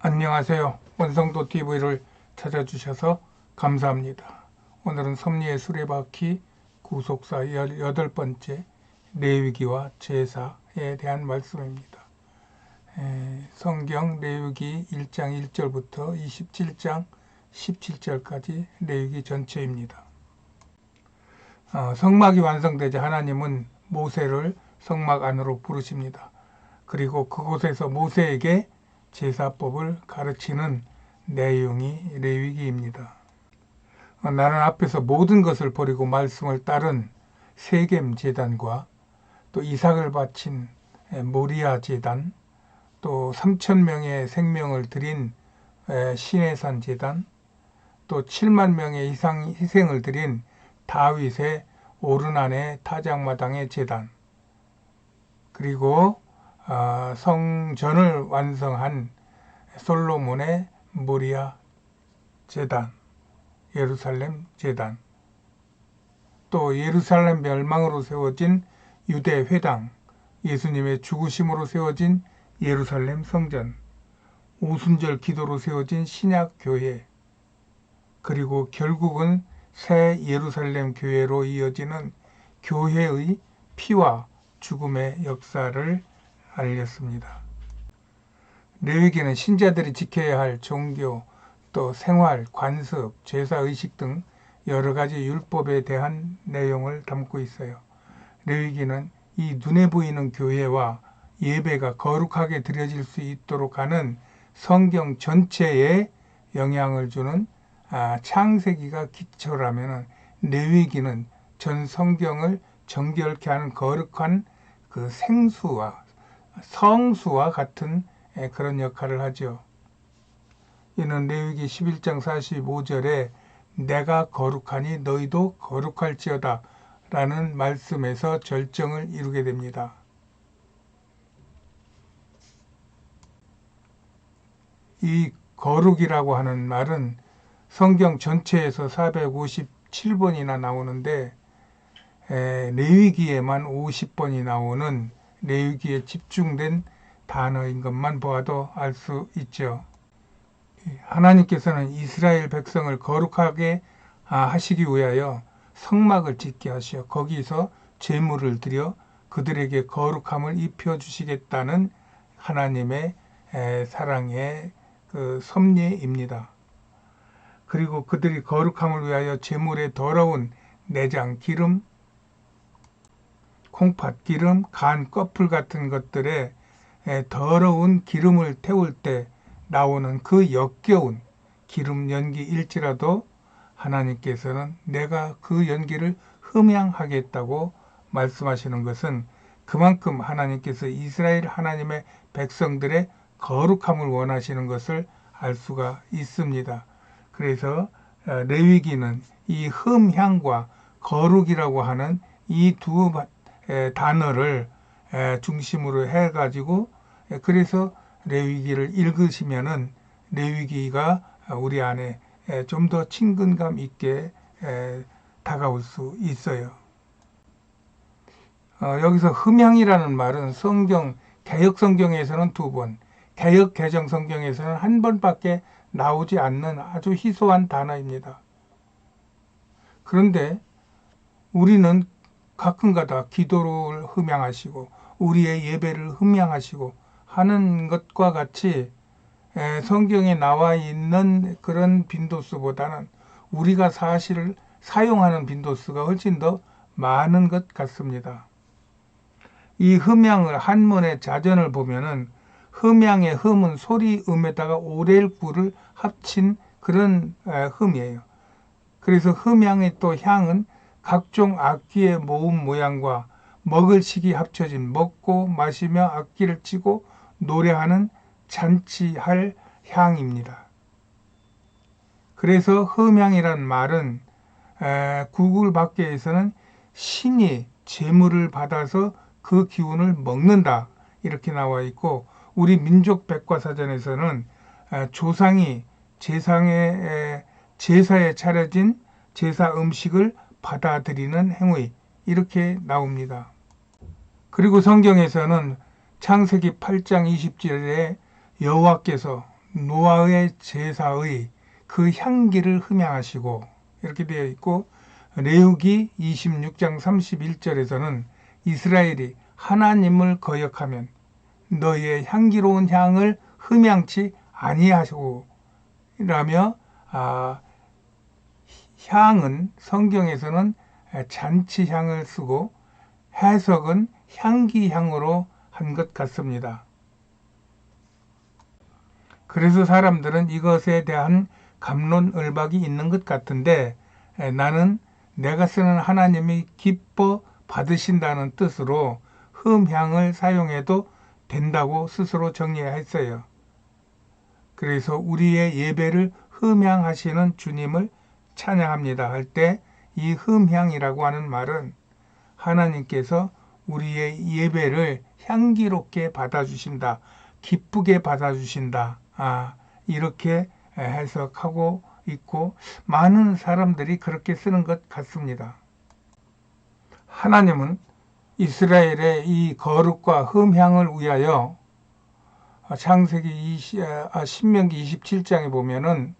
안녕하세요. 원성도 TV를 찾아주셔서 감사합니다. 오늘은 섭리의 수레바퀴 구속사 18번째 레위기와 제사에 대한 말씀입니다. 성경 레위기 1장 1절부터 27장 17절까지 레위기 전체입니다. 성막이 완성되자 하나님은 모세를 성막 안으로 부르십니다. 그리고 그곳에서 모세에게 제사법을 가르치는 내용이 레위기입니다. 나는 앞에서 모든 것을 버리고 말씀을 따른 세겜 제단과 또 이삭을 바친 모리아 제단, 또 3,000명의 생명을 드린 시내산 제단, 또 7만 명의 희생을 드린 다윗의 오르난의 타작마당의 제단, 그리고 성전을 완성한 솔로몬의 모리아 제단, 예루살렘 제단, 또 예루살렘 멸망으로 세워진 유대 회당, 예수님의 죽으심으로 세워진 예루살렘 성전, 오순절 기도로 세워진 신약 교회, 그리고 결국은 새 예루살렘 교회로 이어지는 교회의 피와 죽음의 역사를 알렸습니다. 레위기는 신자들이 지켜야 할 종교, 또 생활, 관습, 제사의식 등 여러 가지 율법에 대한 내용을 담고 있어요. 레위기는 이 눈에 보이는 교회와 예배가 거룩하게 드려질 수 있도록 하는 성경 전체에 영향을 주는 창세기가 기초라면 레위기는 전 성경을 정결케 하는 거룩한 그 생수와 성수와 같은 그런 역할을 하죠. 이는 레위기 11장 45절에 내가 거룩하니 너희도 거룩할지어다 라는 말씀에서 절정을 이루게 됩니다. 이 거룩이라고 하는 말은 성경 전체에서 457번이나 나오는데 레위기에만 50번이 나오는 레위기에 집중된 단어인 것만 보아도 알 수 있죠. 하나님께서는 이스라엘 백성을 거룩하게 하시기 위하여 성막을 짓게 하시어 거기서 제물을 드려 그들에게 거룩함을 입혀주시겠다는 하나님의 사랑의 그 섭리입니다. 그리고 그들이 거룩함을 위하여 제물의 더러운 내장, 기름, 콩팥, 기름, 간, 껍풀 같은 것들에 더러운 기름을 태울 때 나오는 그 역겨운 기름 연기일지라도 하나님께서는 내가 그 연기를 흠양하겠다고 말씀하시는 것은 그만큼 하나님께서 이스라엘 하나님의 백성들의 거룩함을 원하시는 것을 알 수가 있습니다. 그래서 레위기는 이 흠향과 거룩이라고 하는 이 두 단어를 중심으로 해가지고 그래서 레위기를 읽으시면은 레위기가 우리 안에 좀 더 친근감 있게 다가올 수 있어요. 여기서 흠향이라는 말은 성경 개역 성경에서는 2번, 개역 개정 성경에서는 1번밖에 나오지 않는 아주 희소한 단어입니다. 그런데 우리는 가끔가다 기도를 흠양하시고 우리의 예배를 흠양하시고 하는 것과 같이 성경에 나와 있는 그런 빈도수보다는 우리가 사실 사용하는 빈도수가 훨씬 더 많은 것 같습니다. 이 흠양을 한문의 자전을 보면은 흠양의 흠은 소리 음에다가 오렐구를 합친 그런 흠이에요. 그래서 흠양의 또 향은 각종 악기의 모음 모양과 먹을 식이 합쳐진 먹고 마시며 악기를 치고 노래하는 잔치할 향입니다. 그래서 흠향이란 말은 구글 밖에서는 신이 제물을 받아서 그 기운을 먹는다 이렇게 나와 있고 우리 민족 백과사전에서는 조상이 제사에 차려진 제사 음식을 받아들이는 행위 이렇게 나옵니다. 그리고 성경에서는 창세기 8장 20절에 여호와께서 노아의 제사의 그 향기를 흠양하시고 이렇게 되어 있고, 레위기 26장 31절에서는 이스라엘이 하나님을 거역하면 너희의 향기로운 향을 흠양치 아니하시고 라며, 향은 성경에서는 잔치향을 쓰고 해석은 향기향으로 한 것 같습니다. 그래서 사람들은 이것에 대한 갑론을박이 있는 것 같은데, 나는 내가 쓰는 하나님이 기뻐 받으신다는 뜻으로 흠향을 사용해도 된다고 스스로 정리했어요. 그래서 우리의 예배를 흠향하시는 주님을 찬양합니다 할 때 이 흠향이라고 하는 말은 하나님께서 우리의 예배를 향기롭게 받아주신다, 기쁘게 받아주신다, 이렇게 해석하고 있고, 많은 사람들이 그렇게 쓰는 것 같습니다. 하나님은 이스라엘의 이 거룩과 흠향을 위하여 신명기 27장에 보면은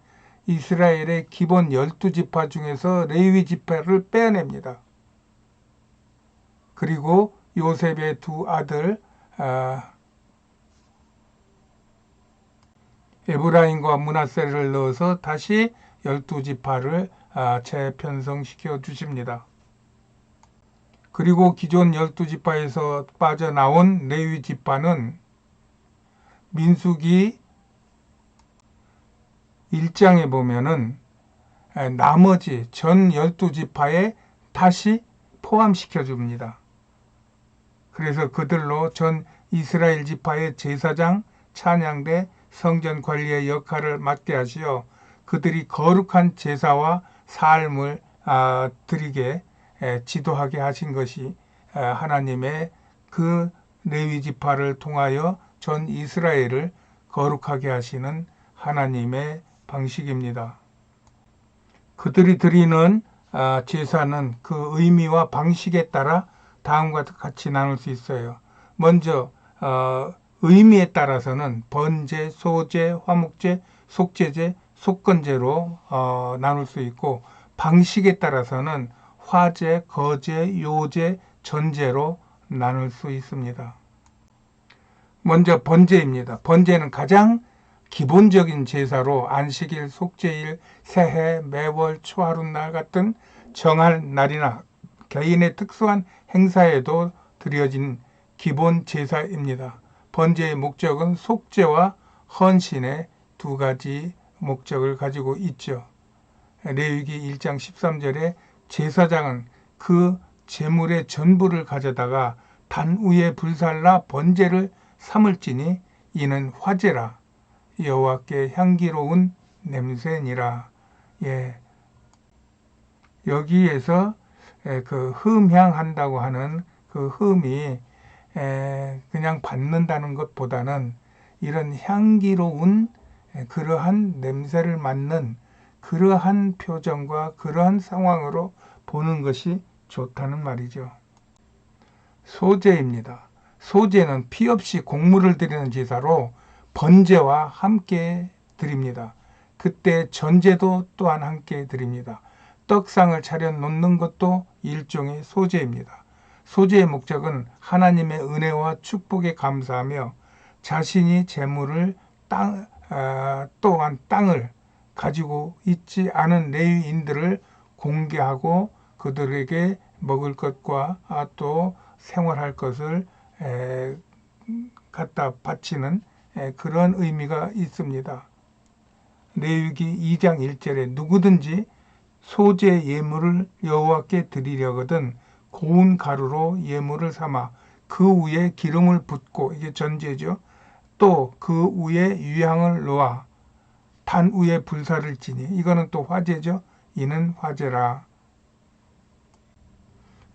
이스라엘의 기본 12지파 중에서 레위 지파를 빼어냅니다. 그리고 요셉의 두 아들 에브라임과 므낫세를 넣어서 다시 12지파를 재편성시켜 주십니다. 그리고 기존 12지파에서 빠져나온 레위 지파는 민수기 1장에 보면은 나머지 전 12지파에 다시 포함시켜 줍니다. 그래서 그들로 전 이스라엘 지파의 제사장, 찬양대, 성전 관리의 역할을 맡게 하시어 그들이 거룩한 제사와 삶을 드리게 지도하게 하신 것이 하나님의 그 레위 지파를 통하여 전 이스라엘을 거룩하게 하시는 하나님의 방식입니다. 그들이 드리는 제사는 그 의미와 방식에 따라 다음과 같이 나눌 수 있어요. 먼저 의미에 따라서는 번제, 소제, 화목제, 속제제, 속건제로 나눌 수 있고, 방식에 따라서는 화제, 거제, 요제, 전제로 나눌 수 있습니다. 먼저 번제입니다. 번제는 가장 기본적인 제사로 안식일, 속죄일, 새해, 매월, 초하룻날 같은 정할 날이나 개인의 특수한 행사에도 드려진 기본 제사입니다. 번제의 목적은 속죄와 헌신의 두 가지 목적을 가지고 있죠. 레위기 1장 13절에 제사장은 그 제물의 전부를 가져다가 단 위에 불살라 번제를 삼을지니 이는 화제라, 여호와께 향기로운 냄새니라. 여기에서 그 흠향한다고 하는 그 흠이 그냥 받는다는 것보다는 이런 향기로운 그러한 냄새를 맡는 그러한 표정과 그러한 상황으로 보는 것이 좋다는 말이죠. 소제입니다. 소제는 피 없이 곡물을 드리는 제사로 번제와 함께 드립니다. 그때 전제도 또한 함께 드립니다. 떡상을 차려 놓는 것도 일종의 소제입니다. 소제의 목적은 하나님의 은혜와 축복에 감사하며 자신이 재물을 또한 땅을 가지고 있지 않은 레위인들을 공개하고 그들에게 먹을 것과 또 생활할 것을 갖다 바치는 그런 의미가 있습니다. 레위기 2장 1절에 누구든지 소제 예물을 여호와께 드리려거든 고운 가루로 예물을 삼아 그 위에 기름을 붓고, 이게 전제죠. 또 그 위에 유향을 놓아 단 위에 불사를 지니, 이거는 또 화제죠. 이는 화제라.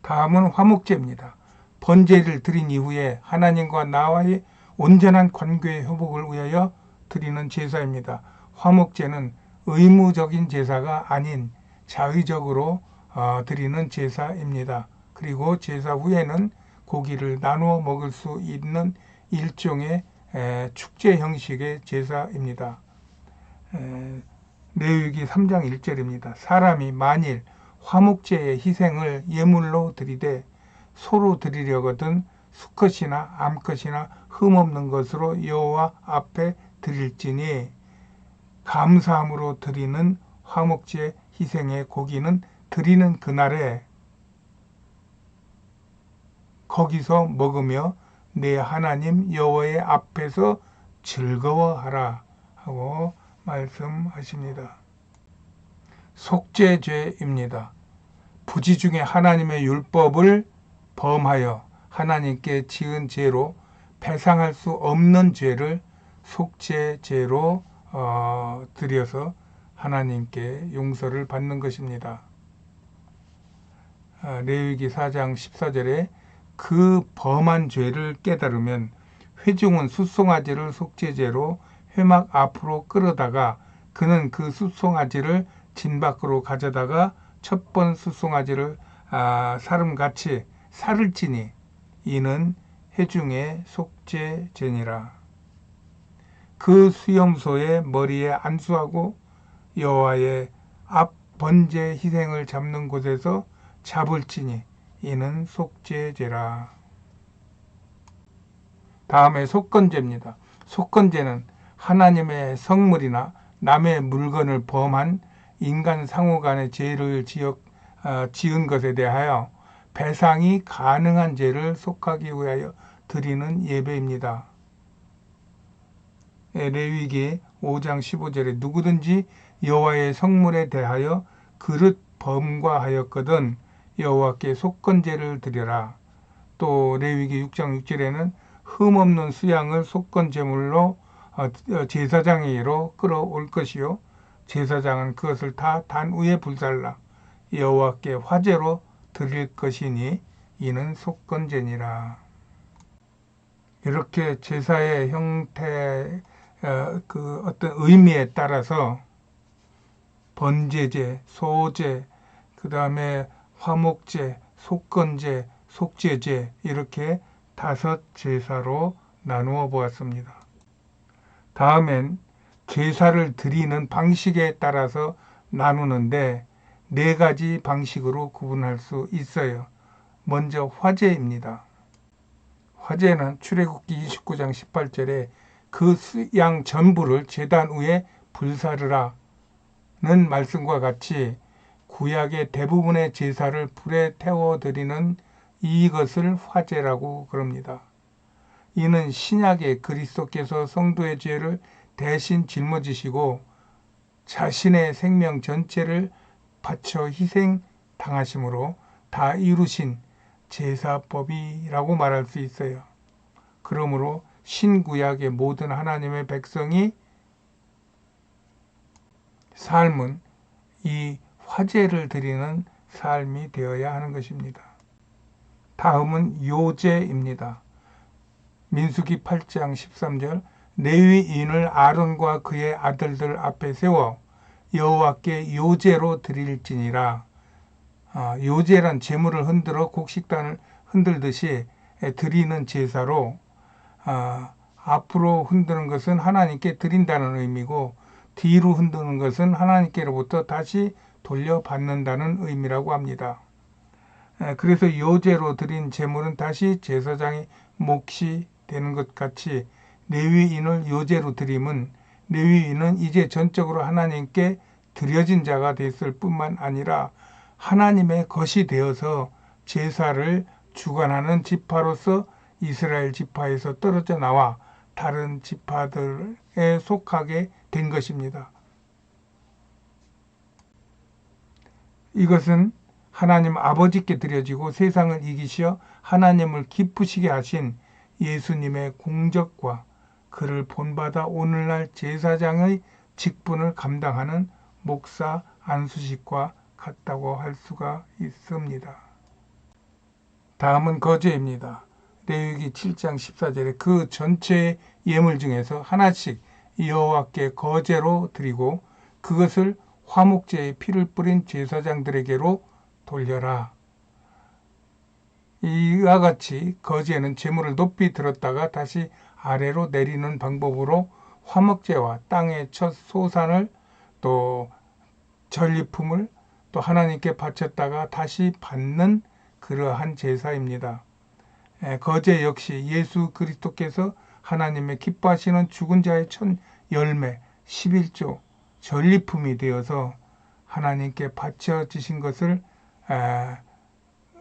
다음은 화목제입니다. 번제를 드린 이후에 하나님과 나와의 온전한 관계의 회복을 위하여 드리는 제사입니다. 화목제는 의무적인 제사가 아닌 자의적으로 드리는 제사입니다. 그리고 제사 후에는 고기를 나누어 먹을 수 있는 일종의 축제 형식의 제사입니다. 레위기 3장 1절입니다. 사람이 만일 화목제의 희생을 예물로 드리되 소로 드리려거든 수컷이나 암컷이나 흠없는 것으로 여호와 앞에 드릴지니 감사함으로 드리는 화목제 희생의 고기는 드리는 그날에 거기서 먹으며 내 하나님 여호와의 앞에서 즐거워하라 하고 말씀하십니다. 속죄죄입니다. 부지 중에 하나님의 율법을 범하여 하나님께 지은 죄로 배상할 수 없는 죄를 속죄죄로 드려서 하나님께 용서를 받는 것입니다. 레위기 4장 14절에 그 범한 죄를 깨달으면 회중은 숫송아지를 속죄제로 회막 앞으로 끌어다가 그는 그 숫송아지를 진 밖으로 가져다가 첫 번 숫송아지를 사름같이 살을 찌니 이는 회중의 속죄제니라. 그 수염소의 머리에 안수하고 여호와의 앞 번제 희생을 잡는 곳에서 잡을지니 이는 속죄제라. 다음에 속건제입니다. 속건제는 하나님의 성물이나 남의 물건을 범한 인간 상호 간의 죄를 지은 것에 대하여 배상이 가능한 죄를 속하기 위하여 드리는 예배입니다. 레위기 5장 15절에 누구든지 여호와의 성물에 대하여 그릇 범과하였거든 여호와께 속건제를 드려라. 또 레위기 6장 6절에는 흠없는 수양을 속건제물로 제사장에게로 끌어올 것이요 제사장은 그것을 다 단 위에 불살라 여호와께 화제로 드릴 것이니 이는 속건제니라. 이렇게 제사의 형태 그 어떤 의미에 따라서 번제제, 소제, 그 다음에 화목제, 속건제, 속죄제 이렇게 5 제사로 나누어 보았습니다. 다음엔 제사를 드리는 방식에 따라서 나누는데 4가지 방식으로 구분할 수 있어요. 먼저 화제입니다. 화제는 출애굽기 29장 18절에 그 양 전부를 제단 위에 불사르라 는 말씀과 같이 구약의 대부분의 제사를 불에 태워드리는 이것을 화제라고 그럽니다. 이는 신약의 그리스도께서 성도의 죄를 대신 짊어지시고 자신의 생명 전체를 바쳐 희생당하심으로 다 이루신 제사법이라고 말할 수 있어요. 그러므로 신구약의 모든 하나님의 백성이 삶은 이 화제를 드리는 삶이 되어야 하는 것입니다. 다음은 요제입니다. 민수기 8장 13절 레위인을 아론과 그의 아들들 앞에 세워 여호와께 요제로 드릴지니라. 요제란 제물을 흔들어 곡식단을 흔들듯이 드리는 제사로 앞으로 흔드는 것은 하나님께 드린다는 의미고 뒤로 흔드는 것은 하나님께로부터 다시 돌려받는다는 의미라고 합니다. 그래서 요제로 드린 제물은 다시 제사장의 몫이 되는 것 같이 레위인을 요제로 드림은 레위인은 이제 전적으로 하나님께 드려진 자가 됐을 뿐만 아니라 하나님의 것이 되어서 제사를 주관하는 지파로서 이스라엘 지파에서 떨어져 나와 다른 지파들에 속하게 된 것입니다. 이것은 하나님 아버지께 드려지고 세상을 이기시어 하나님을 기쁘시게 하신 예수님의 공적과 그를 본받아 오늘날 제사장의 직분을 감당하는 목사 안수식과 같다고 할 수가 있습니다. 다음은 거제입니다. 레위기 7장 14절에 그 전체의 예물 중에서 하나씩 여호와께 거제로 드리고 그것을 화목제의 피를 뿌린 제사장들에게로 돌려라. 이와 같이 거제는 제물을 높이 들었다가 다시 아래로 내리는 방법으로 화목제와 땅의 첫 소산을 또 전리품을 또 하나님께 바쳤다가 다시 받는 그러한 제사입니다. 거제 역시 예수 그리스도께서 하나님의 기뻐하시는 죽은 자의 첫 열매 11조 전리품이 되어서 하나님께 바쳐지신 것을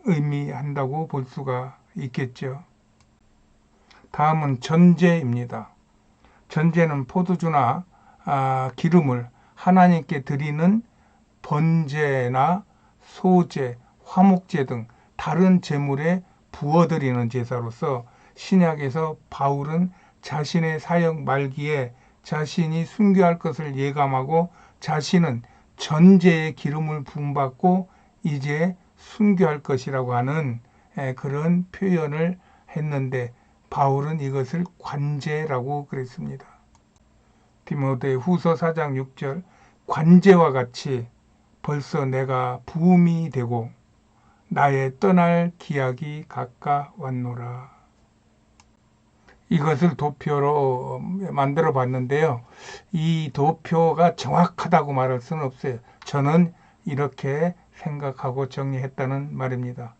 의미한다고 볼 수가 있겠죠. 다음은 전제입니다. 전제는 포도주나 기름을 하나님께 드리는 번제나 소제, 화목제 등 다른 제물에 부어드리는 제사로서 신약에서 바울은 자신의 사역 말기에 자신이 순교할 것을 예감하고 자신은 전제의 기름을 부음받고 이제 순교할 것이라고 하는 그런 표현을 했는데 바울은 이것을 관제라고 그랬습니다. 디모데 후서 4장 6절 관제와 같이 벌써 내가 부음이 되고 나의 떠날 기약이 가까웠노라. 이것을 도표로 만들어 봤는데요. 이 도표가 정확하다고 말할 수는 없어요. 저는 이렇게 생각하고 정리했다는 말입니다.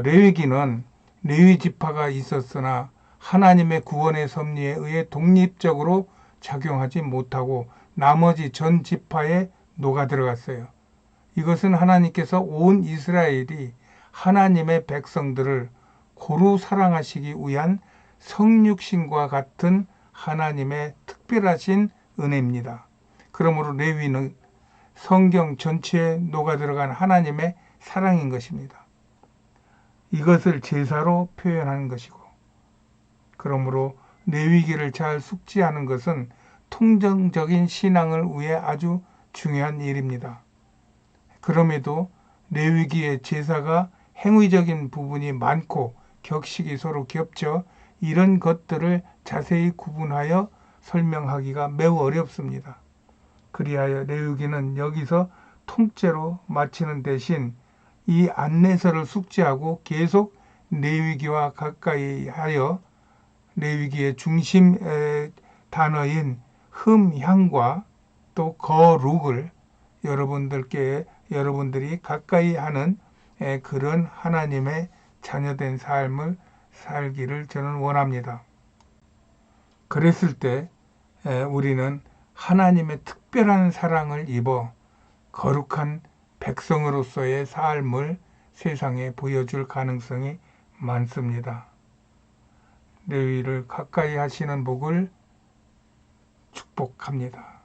레위기는 레위 지파가 있었으나 하나님의 구원의 섭리에 의해 독립적으로 작용하지 못하고 나머지 전 지파에 녹아 들어갔어요. 이것은 하나님께서 온 이스라엘이 하나님의 백성들을 고루 사랑하시기 위한 성육신과 같은 하나님의 특별하신 은혜입니다. 그러므로 레위는 성경 전체에 녹아 들어간 하나님의 사랑인 것입니다. 이것을 제사로 표현하는 것이고, 그러므로 레위기를 잘 숙지하는 것은 통정적인 신앙을 위해 아주 중요한 일입니다. 그럼에도 레위기의 제사가 행위적인 부분이 많고 격식이 서로 겹쳐 이런 것들을 자세히 구분하여 설명하기가 매우 어렵습니다. 그리하여 레위기는 여기서 통째로 마치는 대신 이 안내서를 숙지하고 계속 레위기와 가까이 하여 레위기의 중심 단어인 흠향과 또 거룩을 여러분들이 가까이 하는 그런 하나님의 자녀된 삶을 살기를 저는 원합니다. 그랬을 때 우리는 하나님의 특별한 사랑을 입어 거룩한 백성으로서의 삶을 세상에 보여줄 가능성이 많습니다. 레위를 가까이 하시는 복을 축복합니다.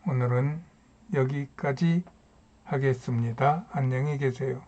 오늘은 여기까지 하겠습니다. 안녕히 계세요.